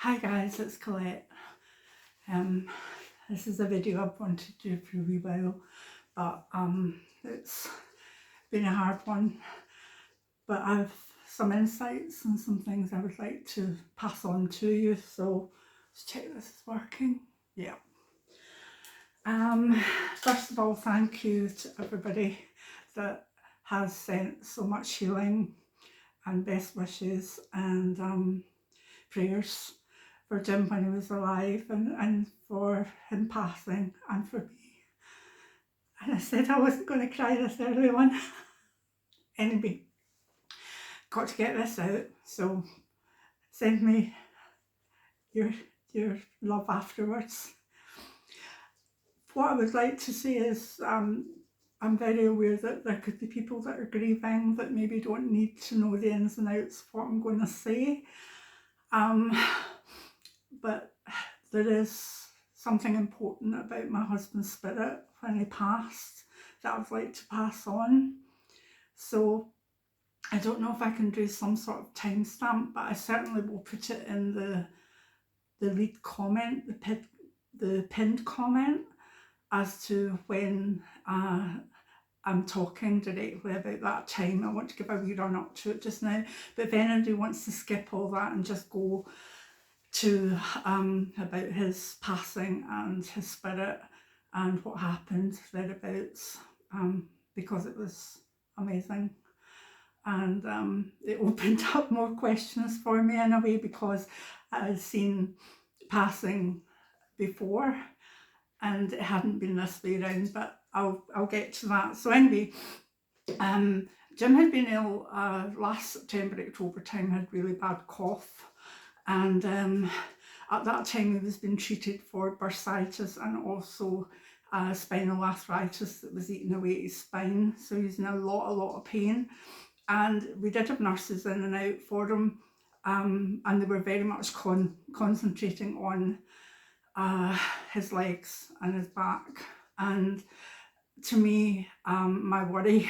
Hi guys, it's Colette. Um, this is a video I've wanted to do for a wee while, but it's been a hard one. But I've some insights and some things I would like to pass on to you. So let's check this is working. Yeah. First of all, thank you to everybody that has sent so much healing and best wishes and prayers for Jim when he was alive and for him passing and for me. And I said I wasn't going to cry this early on. Anyway, got to get this out. So send me your your love afterwards. What I would like to say is I'm very aware that there could be people that are grieving that maybe don't need to know the ins and outs of what I'm going to say. But there is something important about my husband's spirit when he passed that I would like to pass on. So I don't know if I can do some sort of timestamp, but I certainly will put it in the lead comment, the pinned comment, as to when I'm talking directly about that time. I want to give a wee run up to it just now, but if anybody wants to skip all that and just go to about his passing and his spirit and what happened thereabouts, because it was amazing. And it opened up more questions for me in a way, because I had seen passing before and it hadn't been this way around, but I'll get to that. So anyway, Jim had been ill last September, October time, had really bad cough, and at that time he was being treated for bursitis and also spinal arthritis that was eating away at his spine, so he was in a lot of pain. And we did have nurses in and out for him, and they were very much concentrating on his legs and his back. And to me, my worry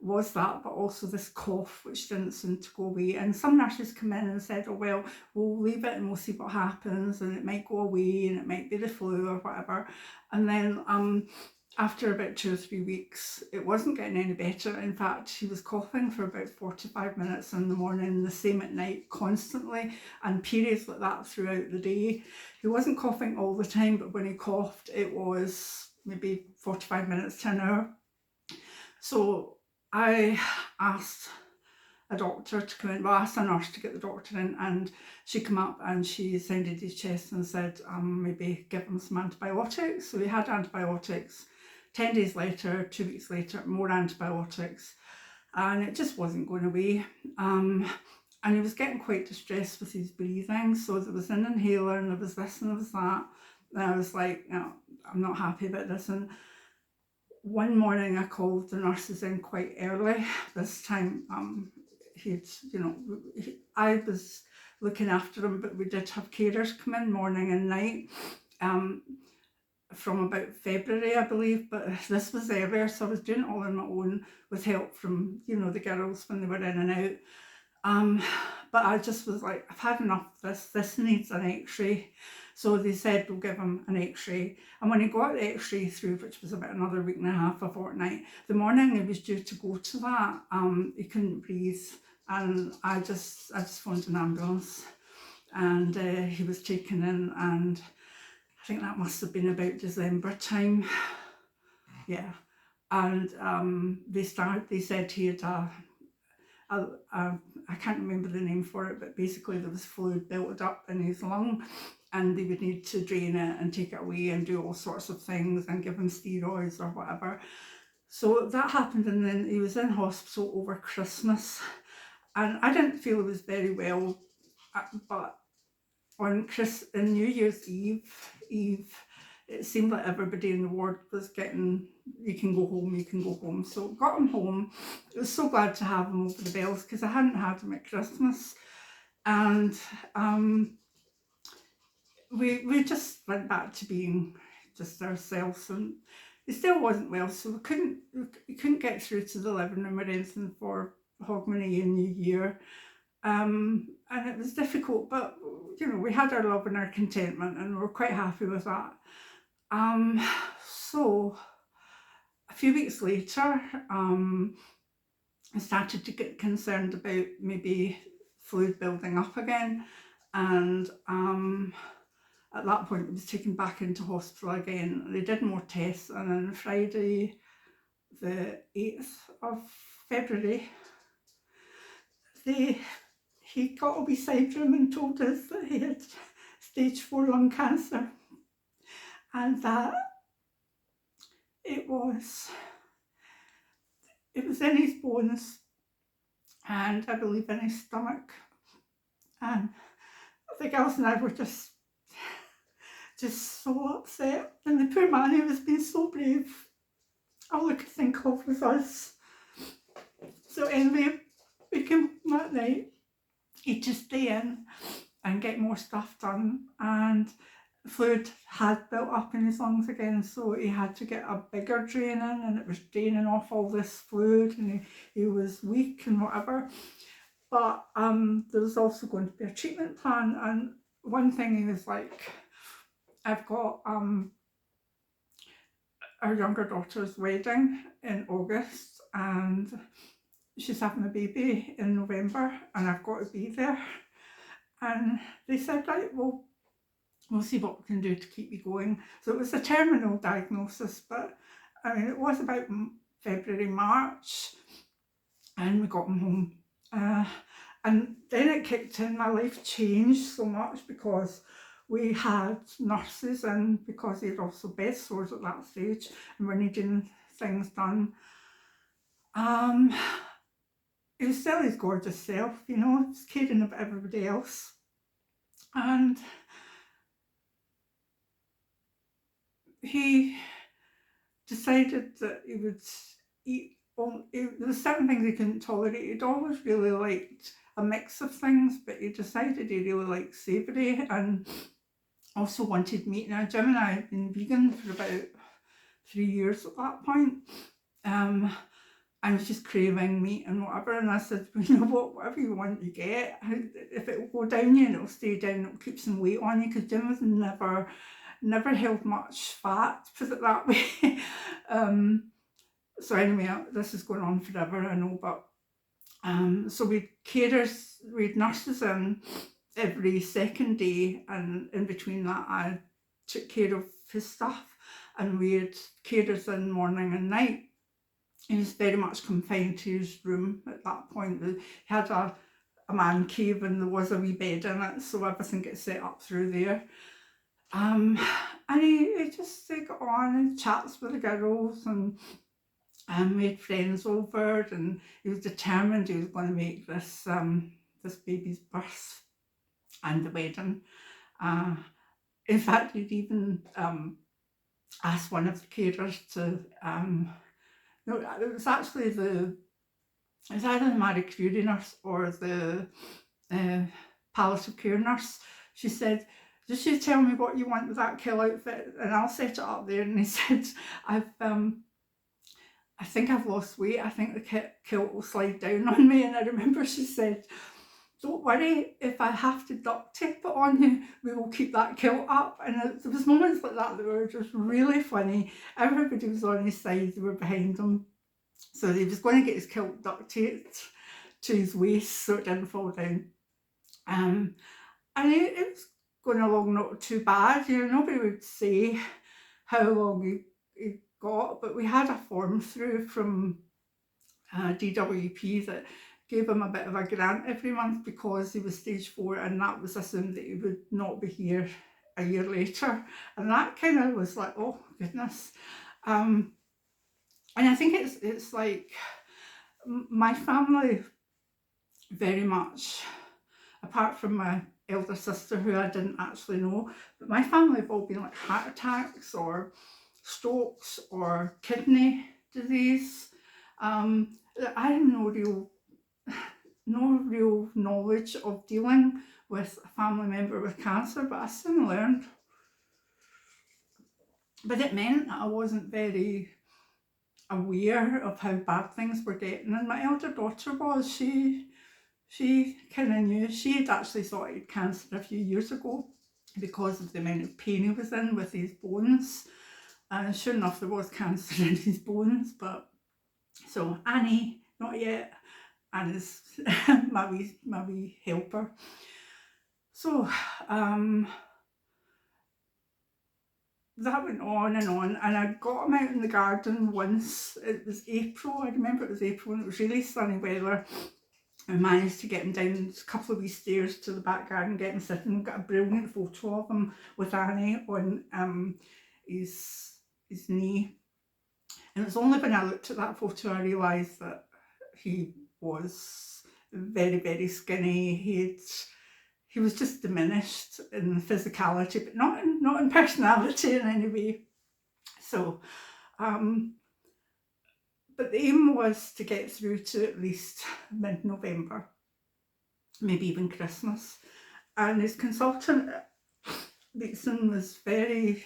was that, but also this cough which didn't seem to go away. And some nurses come in and said, oh well, we'll leave it and we'll see what happens, and it might go away and it might be the flu or whatever. And then after about 2 or 3 weeks, it wasn't getting any better. In fact, he was coughing for about 45 minutes in the morning, the same at night, constantly, and periods like that throughout the day. He wasn't coughing all the time, but when he coughed, it was maybe 45 minutes to an hour. So I asked a doctor to come in, well, I asked a nurse to get the doctor in, and she came up and she sounded his chest and said, maybe give him some antibiotics. So he had antibiotics. 10 days later, 2 weeks later, more antibiotics, and it just wasn't going away. And he was getting quite distressed with his breathing, so there was an inhaler and there was this and there was that, and I was like, no, I'm not happy about this. And one morning I called the nurses in quite early. This time I was looking after him, but we did have carers come in morning and night, from about February, I believe, but this was earlier, so I was doing it all on my own with help from, the girls when they were in and out. But I just was like, I've had enough of this. This needs an x-ray. So they said, we'll give him an x-ray. And when he got the x-ray through, which was about another week and a half, a fortnight, the morning he was due to go to that, he couldn't breathe. And I just phoned an ambulance, and he was taken in, and I think that must have been about December time. Yeah. And they said he had I can't remember the name for it, but basically there was fluid built up in his lung, and they would need to drain it and take it away and do all sorts of things and give him steroids or whatever. So that happened, and then he was in hospital over Christmas, and I didn't feel he was very well, but on New Year's Eve, it seemed like everybody in the ward was getting, you can go home. So got him home. I was so glad to have him over the bells, because I hadn't had him at Christmas. And we just went back to being just ourselves, and he still wasn't well, so we couldn't get through to the living room or anything for Hogmanay and New Year. And it was difficult, but you know, we had our love and our contentment, and we were quite happy with that. So a few weeks later, I started to get concerned about maybe fluid building up again, and at that point, I was taken back into hospital again. They did more tests, and on Friday, the 8th of February, he got a wee side room and told us that he had stage 4 lung cancer, and that it was in his bones, and I believe in his stomach. And the girls and I were just so upset. And the poor man, he was being so brave. All I could think of was us. So anyway, we came that night. He'd just stay in and get more stuff done, and fluid had built up in his lungs again, so he had to get a bigger drain in, and it was draining off all this fluid, and he was weak and whatever. But there was also going to be a treatment plan, and one thing he was like, I've got our younger daughter's wedding in August, and she's having a baby in November, and I've got to be there. And they said, right, well, we'll see what we can do to keep you going. So it was a terminal diagnosis, but I mean, it was about February, March, and we got him home. And then it kicked in. My life changed so much because we had nurses in, because he had also bed sores at that stage, and we're needing things done. He was still his gorgeous self, you know, he was caring about everybody else. And he decided that he would eat, there were certain things he couldn't tolerate. He'd always really liked a mix of things, but he decided he really liked savoury and also wanted meat. Now, Jim and I had been vegan for about 3 years at that point. I was just craving meat and whatever, and I said, well, you know what, whatever you want you get. If it will go down you and it'll stay down, it'll keep some weight on you, because Jim was never held much fat, put it that way. So anyway, this is going on forever, I know, but so we'd carers, we'd nurses in every second day, and in between that I took care of his stuff, and we had carers in morning and night. He was very much confined to his room at that point. He had a man cave, and there was a wee bed in it, so everything gets set up through there. And he just got on and chats with the girls, and made friends over, and he was determined he was going to make this this baby's birth and the wedding. In fact, he'd even asked one of the carers to no, it was actually it was either the Marie Curie nurse or the palliative care nurse. She said, just you tell me what you want with that kill outfit and I'll set it up there. And he said, I think I've lost weight. I think the kilt will slide down on me. And I remember she said, don't worry, if I have to duct tape it on you, we will keep that kilt up. And there was moments like that were just really funny. Everybody was on his side, they were behind him. So he was going to get his kilt duct taped to his waist so it didn't fall down. And it was going along not too bad. You know, nobody would say how long he got, but we had a form through from DWP that gave him a bit of a grant every month because he was stage 4, and that was assumed that he would not be here a year later. And that kind of was like, oh goodness. And I think it's like my family very much, apart from my elder sister who I didn't actually know, but my family have all been like heart attacks or strokes or kidney disease. I have no real knowledge of dealing with a family member with cancer, but I soon learned. But it meant that I wasn't very aware of how bad things were getting, and my elder daughter was. She she kind of knew. She had actually thought he had cancer a few years ago because of the amount of pain he was in with his bones. And sure enough, there was cancer in his bones. But so Annie, not yet. Annie's my wee helper. So that went on, and I got him out in the garden once. It was April. I remember it was April, and it was really sunny weather. I managed to get him down a couple of wee stairs to the back garden, get him sitting. Got a brilliant photo of him with Annie on his knee. And it was only when I looked at that photo I realised that he was very, very skinny. He was just diminished in physicality, but not in personality in any way. So, but the aim was to get through to at least mid-November, maybe even Christmas. And his consultant, Dixon, was very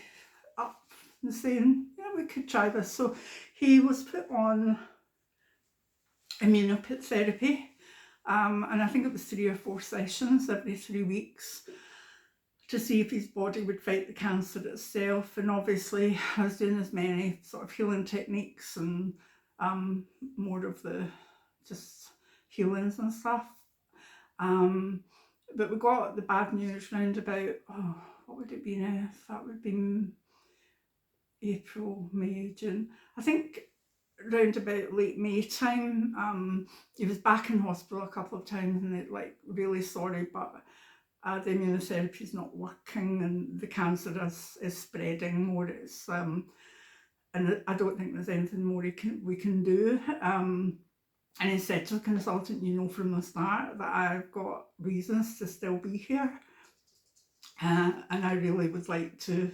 up and saying, yeah, we could try this. So he was put on immunotherapy, and I think it was 3 or 4 sessions every 3 weeks to see if his body would fight the cancer itself. And obviously I was doing as many sort of healing techniques and more of the just healings and stuff. But we got the bad news round about, what would it be now? That would be April, May, June. I think round about late May time. He was back in hospital a couple of times, and it really sorry, but the immunotherapy is not working, and the cancer is spreading more. It's and I don't think there's anything more we can do. And he said to the consultant, you know from the start that I've got reasons to still be here, and I really would like to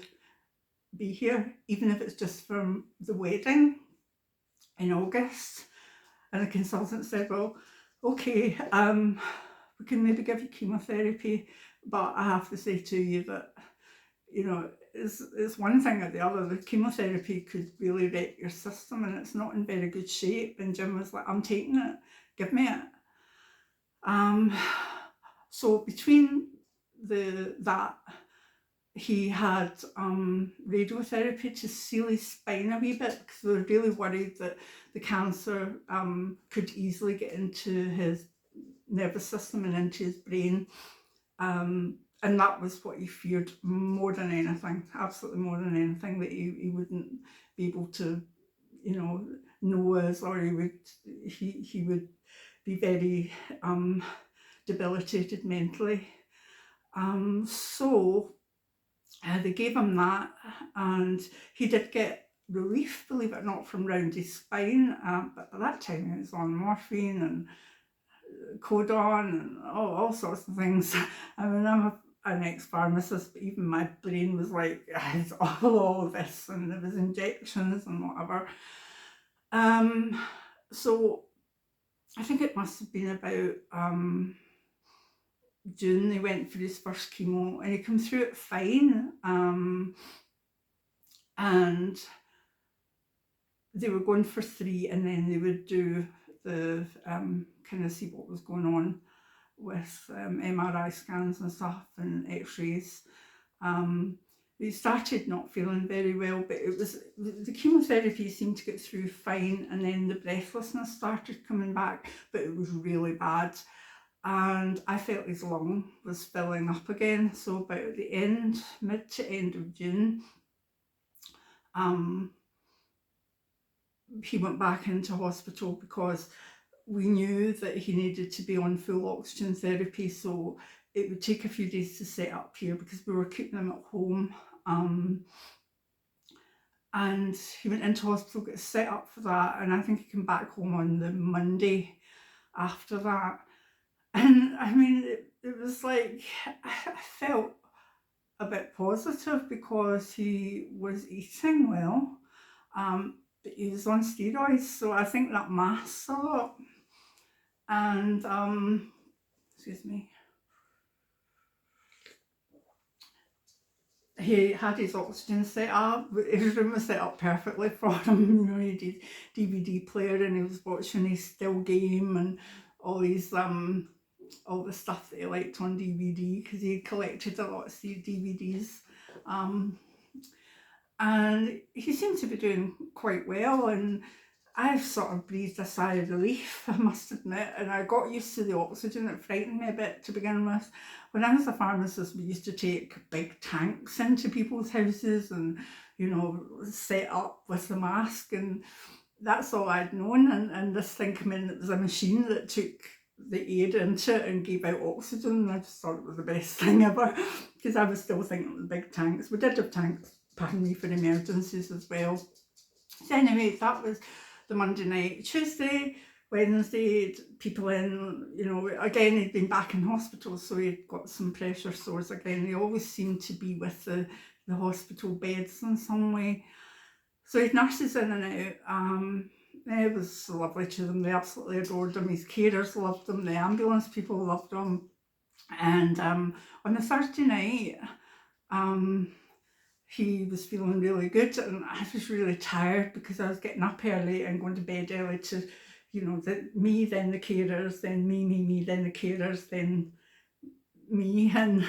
be here, even if it's just from the wedding in August. And the consultant said, well, okay, we can maybe give you chemotherapy, but I have to say to you that, it's one thing or the other. The chemotherapy could really wreck your system, and it's not in very good shape. And Jim was like, I'm taking it, give me it. So between that, he had radiotherapy to seal his spine a wee bit, because they were really worried that the cancer could easily get into his nervous system and into his brain. And that was what he feared more than anything, absolutely more than anything, that he wouldn't be able to, know us, or he would be very debilitated mentally. So they gave him that, and he did get relief, believe it or not, from round his spine. But at that time he was on morphine and codon and all sorts of things. I mean, I'm an ex-pharmacist, but even my brain was like, it's all this, and there was injections and whatever. So I think it must have been about June he went for his first chemo, and he came through it fine. And they were going for 3, and then they would do the kind of see what was going on with MRI scans and stuff and x-rays. He started not feeling very well, but it was the chemotherapy seemed to get through fine, and then the breathlessness started coming back, but it was really bad. And I felt his lung was filling up again. So about at the mid to end of June, he went back into hospital because we knew that he needed to be on full oxygen therapy. So it would take a few days to set up here, because we were keeping him at home. And he went into hospital, got set up for that, and I think he came back home on the Monday after that. And I mean, it was like, I felt a bit positive because he was eating well, but he was on steroids, so I think that masks a lot. And excuse me, he had his oxygen set up. His room was set up perfectly for him. He did DVD player, and he was watching his still game and all these all the stuff that he liked on DVD, because he collected a lot of DVDs. Um, and he seemed to be doing quite well, and I sort of breathed a sigh of relief, I must admit, and I got used to the oxygen. It frightened me a bit to begin with. When I was a pharmacist, we used to take big tanks into people's houses and, set up with the mask, and that's all I'd known. And this thing came in, it was a machine that took the air into it and gave out oxygen, and I just thought it was the best thing ever, because I was still thinking of the big tanks. We did have tanks, pardon me, for emergencies as well. So anyway, that was the Monday night. Tuesday, Wednesday, people in, again, he'd been back in hospital, so he'd got some pressure sores again. They always seem to be with the hospital beds in some way. So he had nurses in and out. It was lovely to them. They absolutely adored him. His carers loved him. The ambulance people loved him. And on the Thursday night, he was feeling really good, and I was really tired because I was getting up early and going to bed early to, me, then the carers, then me, then the carers, then me. And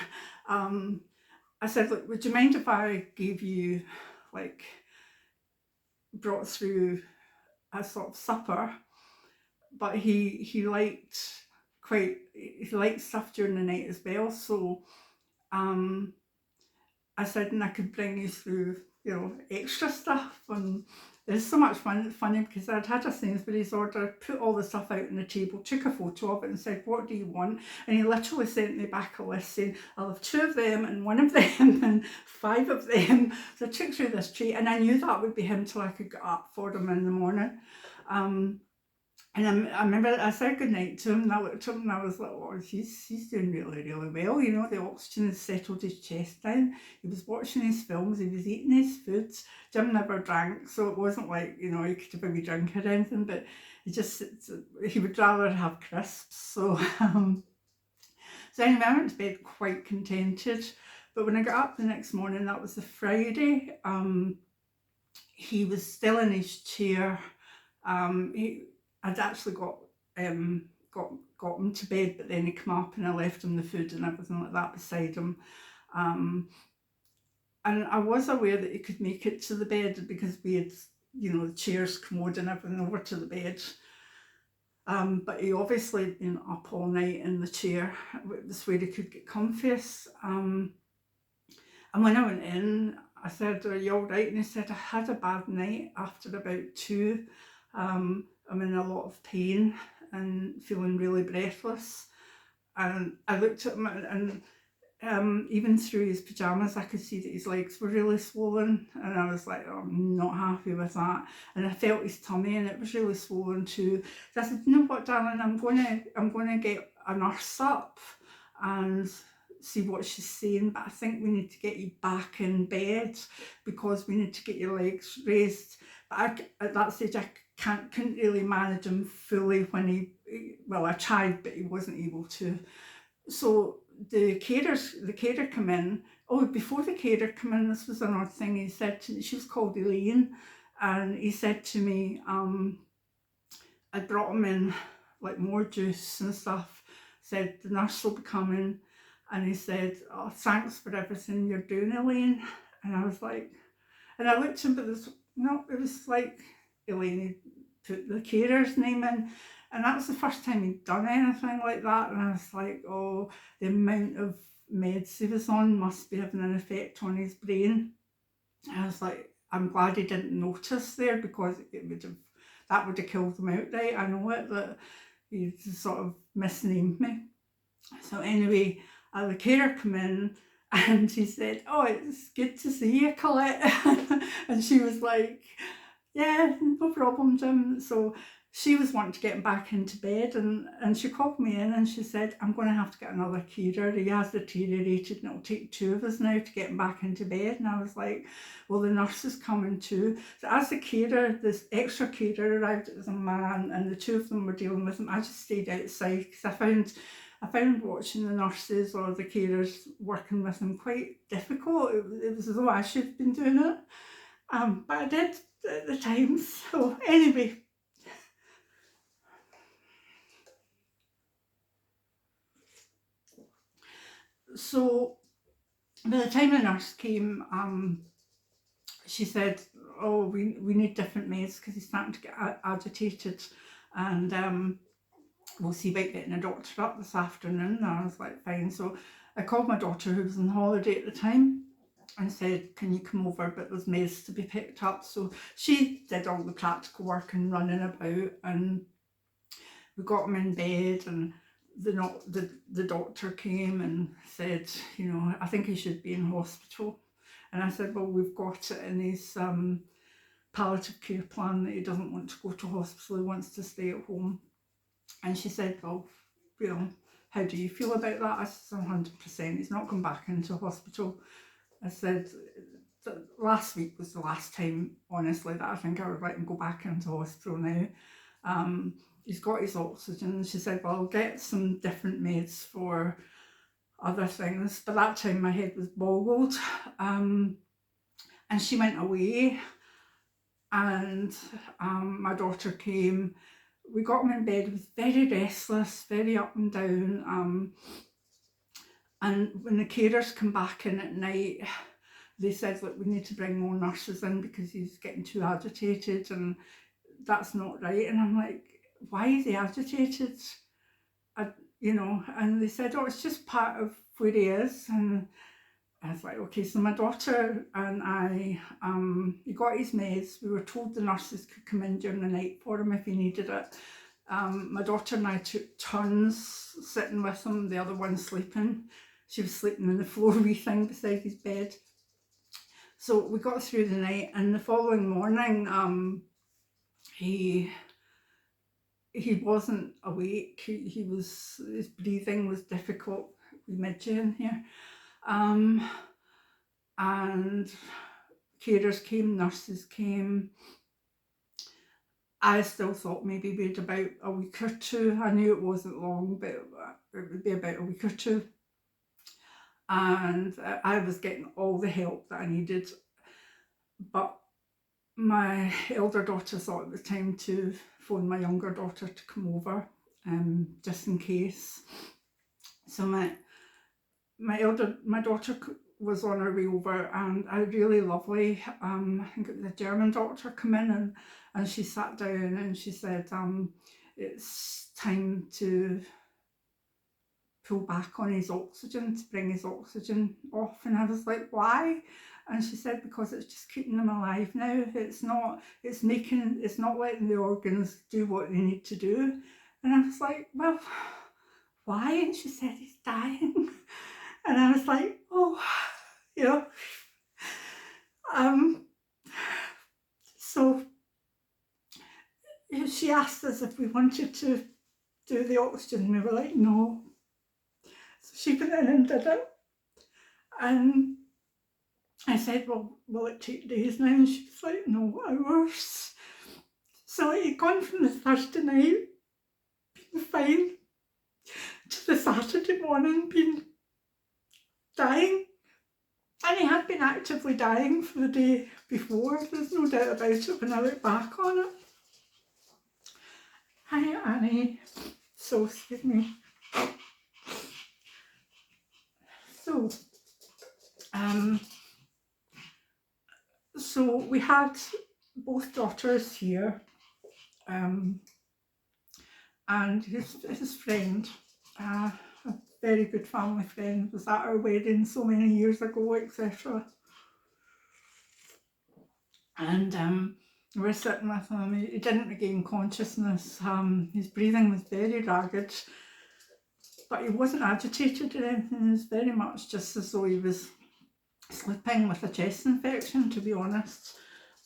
I said, look, would you mind if I gave you, brought through a sort of supper? But he liked stuff during the night as well, so I said, and I could bring you through, extra stuff. And it's so much fun. It's funny because I'd had a Sainsbury's order, put all the stuff out on the table, took a photo of it and said, what do you want? And he literally sent me back a list saying, I'll have 2 of them and 1 of them and 5 of them. So I took through this tree, and I knew that would be him till I could get up for him in the morning. And I remember I said goodnight to him, and I looked at him and I was like, oh, he's doing really, really well. The oxygen has settled his chest down. He was watching his films, he was eating his food. Jim never drank, so it wasn't like, he could have a wee drink or anything, but he would rather have crisps. So, so anyway, I went to bed quite contented. But when I got up the next morning, that was the Friday, he was still in his chair. I'd actually got him to bed, but then he came up and I left him the food and everything like that beside him. And I was aware that he could make it to the bed because we had, the chairs, commode and everything over to the bed. But he obviously had been up all night in the chair. It was where he could get comfiest. And when I went in, I said, are you all right? And he said, I had a bad night after about 2. I'm in a lot of pain and feeling really breathless. And I looked at him, and even through his pyjamas, I could see that his legs were really swollen. And I was like, oh, I'm not happy with that. And I felt his tummy, and it was really swollen too. So I said, you know what, darling, I'm gonna get a nurse up and see what she's saying, but I think we need to get you back in bed because we need to get your legs raised. But at that stage, I couldn't really manage him fully when I tried, but he wasn't able to. So the carer come in. Oh, before the carer come in, this was an odd thing. He said to me, she was called Elaine, and he said to me, I brought him in more juice and stuff. Said the nurse will be coming, and he said, oh, thanks for everything you're doing, Elaine. And I was like, and I looked at him, but it was like Elaine put the carer's name in, and that was the first time he'd done anything like that. And I was like, oh, the amount of meds he was on must be having an effect on his brain. And I was like, I'm glad he didn't notice there, because that would have killed him outright. I know it, that he sort of misnamed me. So anyway, the carer came in, and he said, oh, it's good to see you, Colette. And she was like, yeah, no problem, Jim. So she was wanting to get him back into bed, and she called me in and she said, I'm going to have to get another carer. He has deteriorated and it'll take 2 of us now to get him back into bed. And I was like, well, the nurse is coming too. So as the carer, this extra carer arrived, it was a man, and the 2 of them were dealing with him. I just stayed outside because I found watching the nurses or the carers working with him quite difficult. It was as though I should have been doing it. But I did at the time. So anyway. So by the time the nurse came, she said, oh, we need different meds because he's starting to get agitated, and we'll see about getting a doctor up this afternoon. And I was like, fine. So I called my daughter, who was on holiday at the time, and said, can you come over, but there's meds to be picked up. So she did all the practical work and running about, and we got him in bed, and the doctor came and said, you know, I think he should be in hospital. And I said, well, we've got it in his palliative care plan that he doesn't want to go to hospital, he wants to stay at home. And she said, well, you know, how do you feel about that? I said, 100%, he's not come back into hospital. I said, last week was the last time, honestly, that I think I would let him go back into hospital now. He's got his oxygen. She said, well, I'll get some different meds for other things. But that time my head was boggled. And she went away, and my daughter came. We got him in bed. He was very restless, very up and down. And when the carers come back in at night, they said, look, we need to bring more nurses in because he's getting too agitated, and that's not right. And I'm like, why is he agitated? You know, and they said, oh, it's just part of where he is. And I was like, okay. So my daughter and I, he got his meds. We were told the nurses could come in during the night for him if he needed it. My daughter and I took turns sitting with him, the other one sleeping. She was sleeping in the floor-wee thing beside his bed. So we got through the night, and the following morning, he wasn't awake. His breathing was difficult. We midget in here. And carers came, nurses came. I still thought maybe we'd about a week or two. I knew it wasn't long, but it would be about a week or two. And I was getting all the help that I needed. But my elder daughter thought it was time to phone my younger daughter to come over, just in case. So my daughter was on her way over, and a really lovely, I think it was a German doctor, come in, and she sat down and she said, it's time to pull back on his oxygen, to bring his oxygen off. And I was like, why? And she said, because it's just keeping him alive now. It's not letting the organs do what they need to do. And I was like, well, why? And she said, he's dying. And I was like, oh, you know. So she asked us if we wanted to do the oxygen. We were like, no. So she went in and did it. And I said, well, will it take days now? And she was like, no, hours. So he'd gone from the Thursday night being fine to the Saturday morning being dying. And he had been actively dying for the day before. There's no doubt about it when I look back on it. Hi, Annie. So, excuse me. So, so we had both daughters here, and his friend, a very good family friend, was at our wedding so many years ago, etc. And we were sitting with him. He didn't regain consciousness. His breathing was very ragged, but he wasn't agitated or anything. It was very much just as though he was sleeping with a chest infection, to be honest.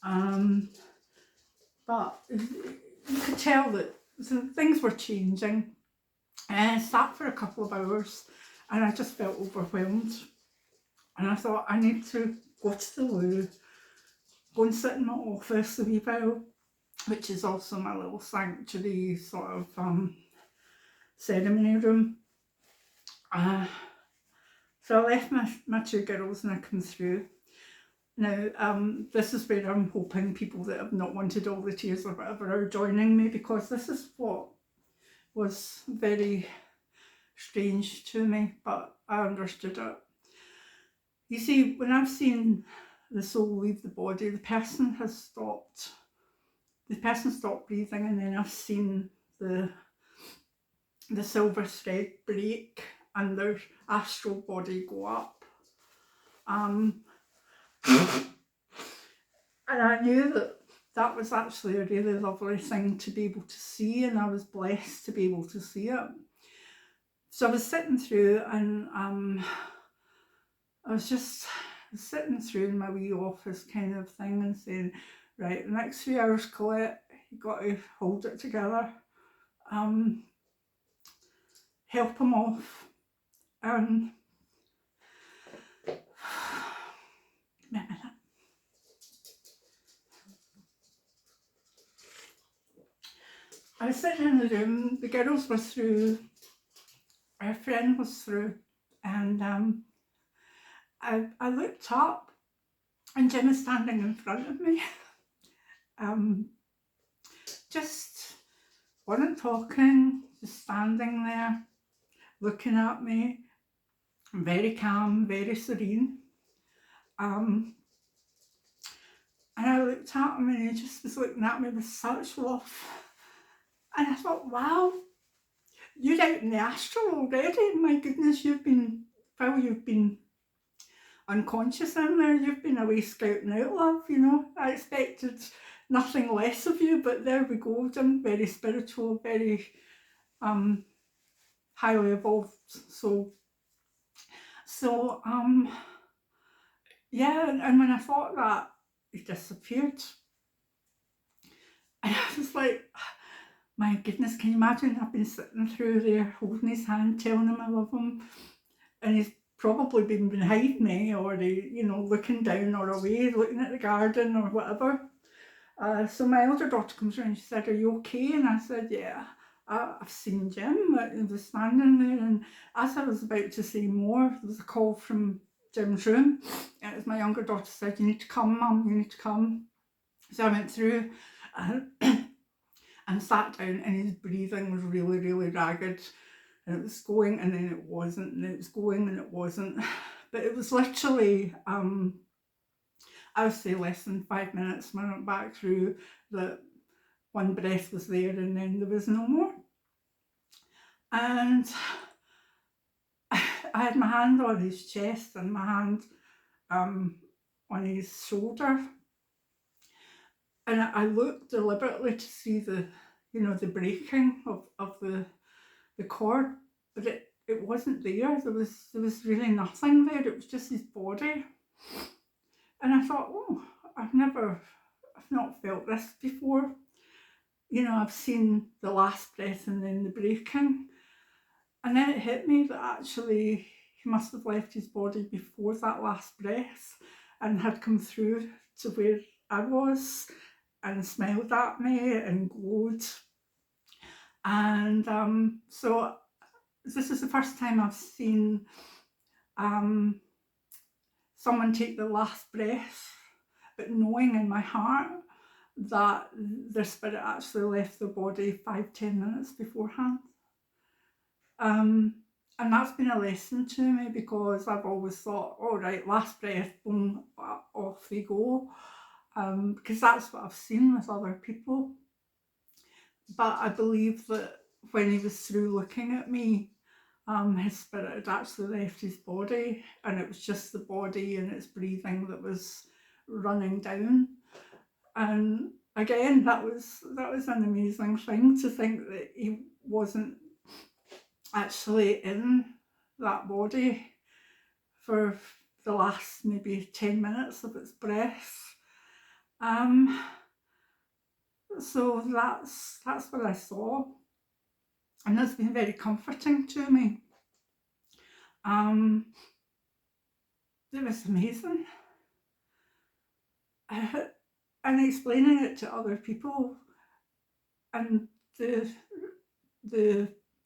But you could tell that things were changing. And I sat for a couple of hours, and I just felt overwhelmed. And I thought, I need to go to the loo, go and sit in my office a wee while, which is also my little sanctuary sort of ceremony room. So I left my two girls and I come through. Now, this is where I'm hoping people that have not wanted all the tears or whatever are joining me, because this is what was very strange to me. But I understood it. You see, when I've seen the soul leave the body, the person stopped breathing, and then I've seen the silver thread break and their astral body go up. And I knew that was actually a really lovely thing to be able to see, and I was blessed to be able to see it. So I was sitting through, and I was just sitting through in my wee office kind of thing and saying, right, the next 3 hours, Colette, you've got to hold it together. Help him off. And I was sitting in the room, the girls were through, our friend was through, and I looked up, and Jim is standing in front of me. Just wasn't talking, just standing there, looking at me, very calm, very serene. And I looked at him, and he just was looking at me with such love. And I thought, wow, you're out in the astral already. My goodness, you've been unconscious in there, you've been away scouting out, love, you know. I expected nothing less of you, but there we go, Jim, very spiritual, very highly evolved. So yeah, and when I thought that, he disappeared. And I was like, my goodness, can you imagine? I've been sitting through there holding his hand, telling him I love him, and he's probably been behind me, or looking down or away, looking at the garden or whatever. So my elder daughter comes around and she said, are you okay? And I said, yeah, I've seen Jim. He was standing there, and as I was about to say more, there was a call from Jim's room, and it was my younger daughter said, you need to come, Mum, you need to come. So I went through and sat down, and his breathing was really, really ragged, and it was going and then it wasn't, and it was going and it wasn't. But it was literally, I would say less than 5 minutes when I went back through that one breath was there and then there was no more. And I had my hand on his chest and my hand on his shoulder. And I looked deliberately to see the breaking of the cord, but it wasn't there. There was really nothing there. It was just his body. And I thought, oh, I've not felt this before. I've seen the last breath and then the breaking. And then it hit me that actually he must have left his body before that last breath and had come through to where I was and smiled at me and glowed. And so this is the first time I've seen someone take the last breath, but knowing in my heart that their spirit actually left the body 5-10 minutes beforehand. And that's been a lesson to me, because I've always thought, all right, last breath, boom, off they go, because that's what I've seen with other people. But I believe that when he was through looking at me, his spirit had actually left his body, and it was just the body and its breathing that was running down. And again, that was an amazing thing to think that he wasn't actually in that body for the last maybe 10 minutes of its breath. So that's what I saw, and it's been very comforting to me. It was amazing. And explaining it to other people, and the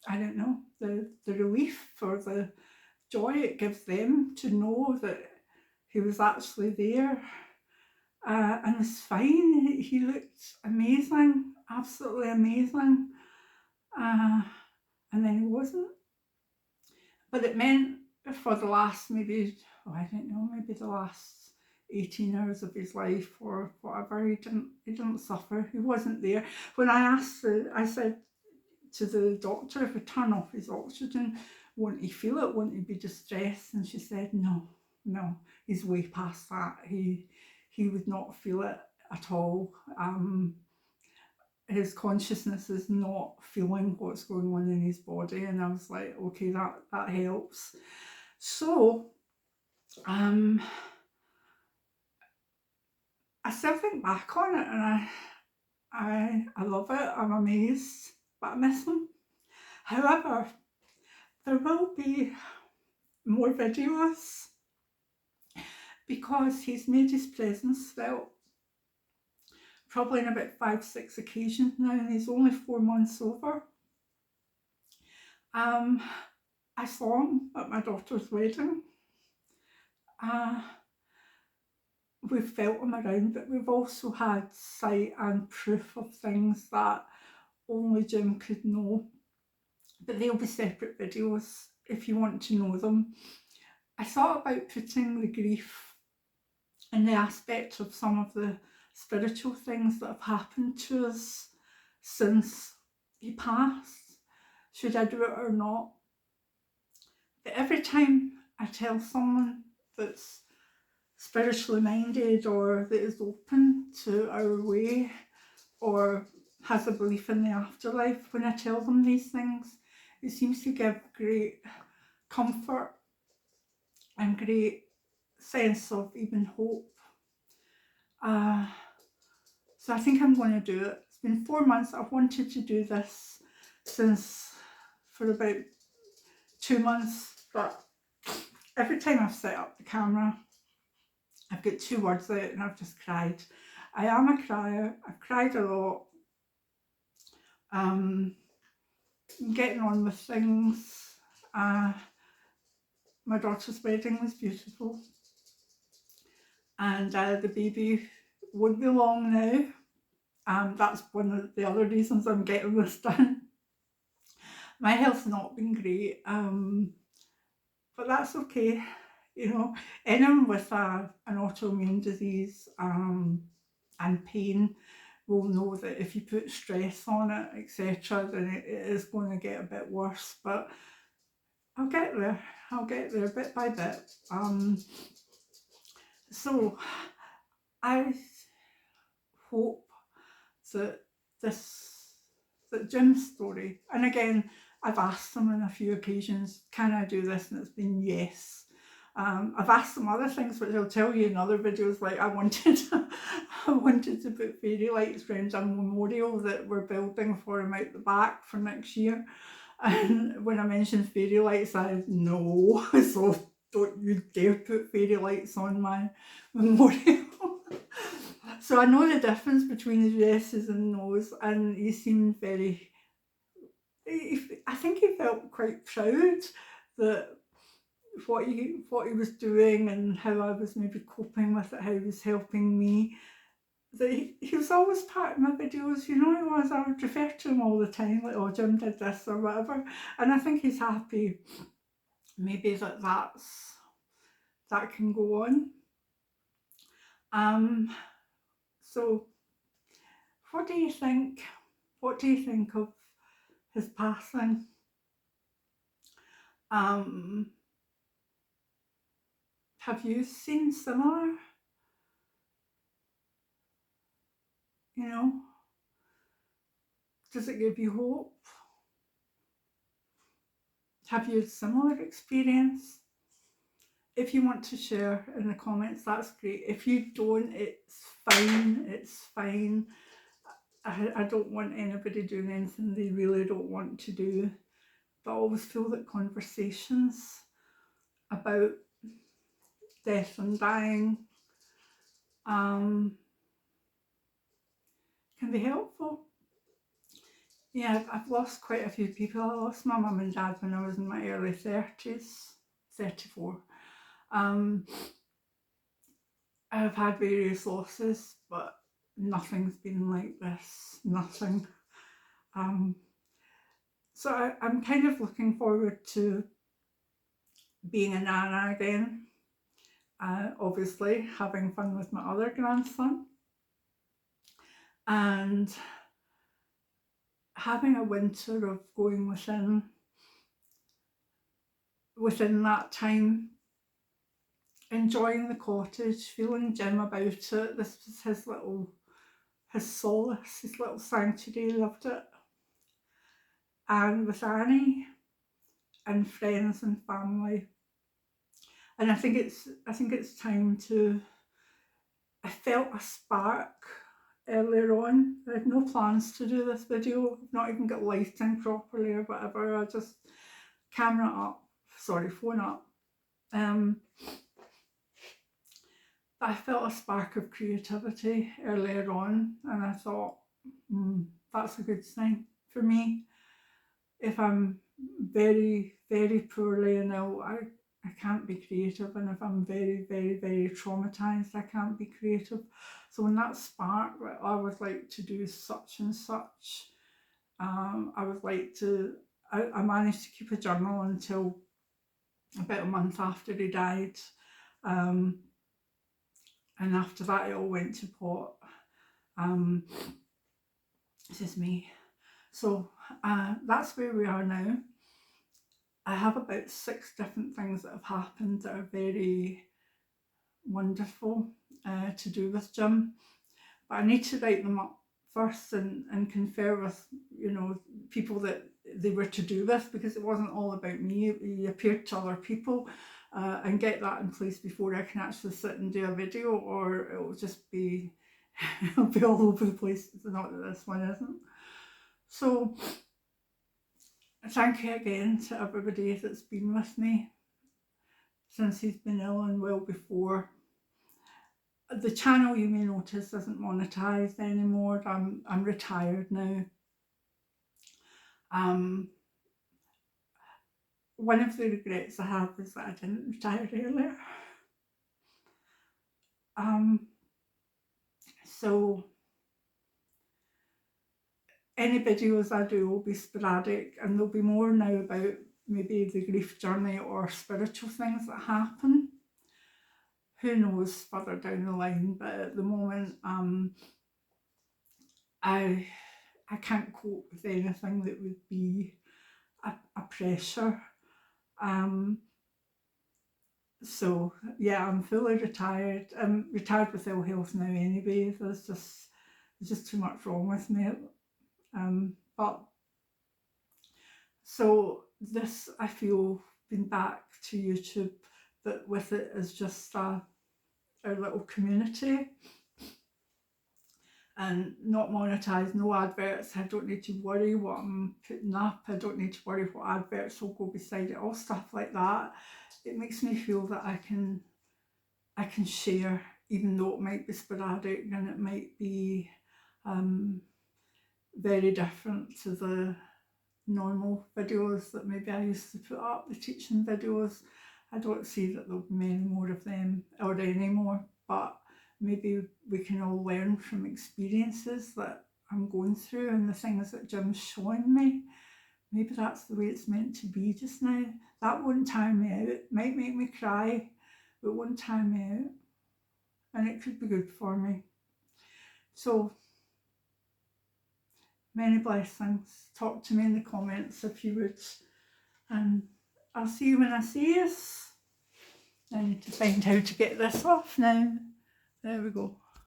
I don't know, the relief or the joy it gives them to know that he was actually there, and was fine. He looked amazing, absolutely amazing, and then he wasn't. But it meant for the last maybe, oh, I don't know, maybe the last 18 hours of his life or whatever. He didn't suffer. He wasn't there. When I asked, I said to the doctor, if we turn off his oxygen, won't he feel it? Won't he be distressed? And she said, no, no, he's way past that. He would not feel it at all. His consciousness is not feeling what's going on in his body. And I was like, okay, that helps. So I still think back on it, and I love it. I'm amazed, but I miss him. However, there will be more videos because he's made his presence felt probably on about 5-6 occasions now, and he's only 4 months over. I saw him at my daughter's wedding. We've felt him around, but we've also had sight and proof of things that only Jim could know. But they'll be separate videos if you want to know them. I thought about putting the grief and the aspect of some of the spiritual things that have happened to us since he passed. Should I do it or not? But every time I tell someone that's spiritually minded or that is open to our way or has a belief in the afterlife, when I tell them these things, it seems to give great comfort and great sense of even hope. So I think I'm going to do it. It's been 4 months. I've wanted to do this for about 2 months, but every time I've set up the camera, I've got 2 words out and I've just cried. I am a crier. I've cried a lot. Getting on with things. My daughter's wedding was beautiful, and the baby won't be long now. That's one of the other reasons I'm getting this done. My health's not been great, but that's okay. You know, anyone with an autoimmune disease and pain will know that if you put stress on it, etc., then it is going to get a bit worse. But I'll get there. I'll get there bit by bit. So I hope that Jim's story, and again, I've asked him on a few occasions, can I do this? And it's been yes. I've asked him other things, which I'll tell you in other videos. Like I wanted to put fairy lights around a memorial that we're building for him out the back for next year. And when I mentioned fairy lights, I said no. So don't you dare put fairy lights on my memorial. So I know the difference between his yeses and nos, and he seemed very, I think he felt quite proud that what he was doing and how I was maybe coping with it, how he was helping me. That he was always part of my videos, you know he was. I would refer to him all the time, like, oh, Jim did this or whatever. And I think he's happy maybe that can go on. So what do you think? What do you think of his passing? Have you seen similar? You know, does it give you hope? Have you had similar experience? If you want to share in the comments, that's great. If you don't, it's fine. It's fine. I don't want anybody doing anything they really don't want to do. But I always feel that conversations about death and dying can be helpful. Yeah, I've lost quite a few people. I lost my mum and dad when I was in my early 30s, 34. I've had various losses, but nothing's been like this. Nothing. So I'm kind of looking forward to being a nana again, obviously having fun with my other grandson, and having a winter of going within that time, enjoying the cottage, feeling Jim about it. This was his solace, his little sanctuary. He loved it. And with Annie and friends and family. And I think it's time to. I felt a spark earlier on. I had no plans to do this video. I've not even got lighting properly or whatever. I just phone up. But I felt a spark of creativity earlier on, and I thought, that's a good sign for me. If I'm very, very poorly and ill, I can't be creative, and if I'm very, very, very traumatized, I can't be creative. So when that spark, I would like to do such and such, I would like to, I managed to keep a journal until about a month after he died, and after that it all went to pot. This is me. So that's where we are now. I have about 6 different things that have happened that are very wonderful to do with Jim, but I need to write them up first and confer with, people that they were to do with, because it wasn't all about me. He appeared to other people, and get that in place before I can actually sit and do a video, or it'll just be it'll be all over the place. Not that this one isn't. So thank you again to everybody that's been with me since he's been ill and well before. The channel, you may notice, isn't monetized anymore. I'm retired now. One of the regrets I have is that I didn't retire earlier. So any videos I do will be sporadic, and there'll be more now about maybe the grief journey or spiritual things that happen. Who knows further down the line, but at the moment I can't cope with anything that would be a pressure. So yeah, I'm fully retired. I'm retired with ill health now anyway. There's just too much wrong with me. But so this, I feel, being back to YouTube, but with it is just our little community, and not monetized, no adverts. I don't need to worry what I'm putting up. I don't need to worry what adverts will go beside it, all stuff like that. It makes me feel that I can share, even though it might be sporadic and it might be very different to the normal videos that maybe I used to put up, the teaching videos. I don't see that there'll be many more of them or any more, but maybe we can all learn from experiences that I'm going through and the things that Jim's showing me. Maybe that's the way it's meant to be just now. That won't tire me out. It might make me cry, but it won't tire me out. And it could be good for me. So, many blessings. Talk to me in the comments if you would. And I'll see you when I see you. I need to find how to get this off now. There we go.